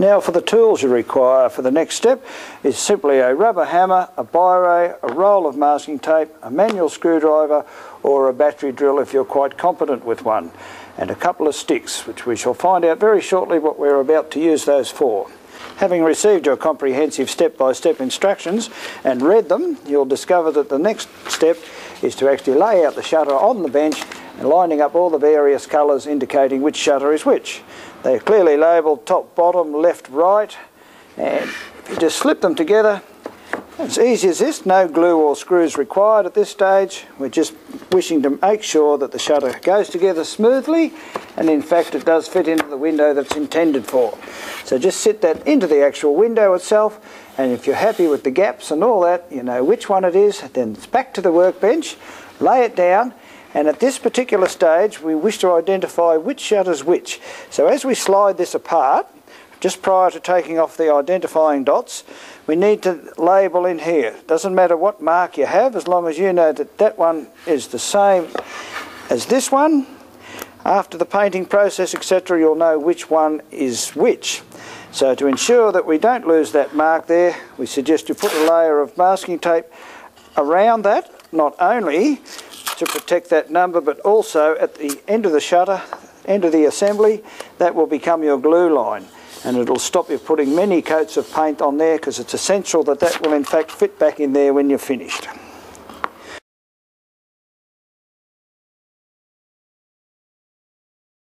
Now for the tools you require for the next step is simply a rubber hammer, a biro, a roll of masking tape, a manual screwdriver or a battery drill if you're quite competent with one, and a couple of sticks, which we shall find out very shortly what we're about to use those for. Having received your comprehensive step-by-step instructions and read them, you'll discover that the next step is to actually lay out the shutter on the bench and lining up all the various colours indicating which shutter is which. They're clearly labelled top, bottom, left, right, and if you just slip them together, it's easy as this, no glue or screws required at this stage. We're just wishing to make sure that the shutter goes together smoothly, and in fact it does fit into the window that's intended for. So just sit that into the actual window itself, and if you're happy with the gaps and all that, you know which one it is, then it's back to the workbench, lay it down, and at this particular stage we wish to identify which shutter's which. So as we slide this apart, just prior to taking off the identifying dots, we need to label in here. Doesn't matter what mark you have, as long as you know that that one is the same as this one. After the painting process, etc., you'll know which one is which. So to ensure that we don't lose that mark there, we suggest you put a layer of masking tape around that, not only to protect that number, but also at the end of the shutter, end of the assembly, that will become your glue line. And it'll stop you putting many coats of paint on there, because it's essential that that will in fact fit back in there when you're finished.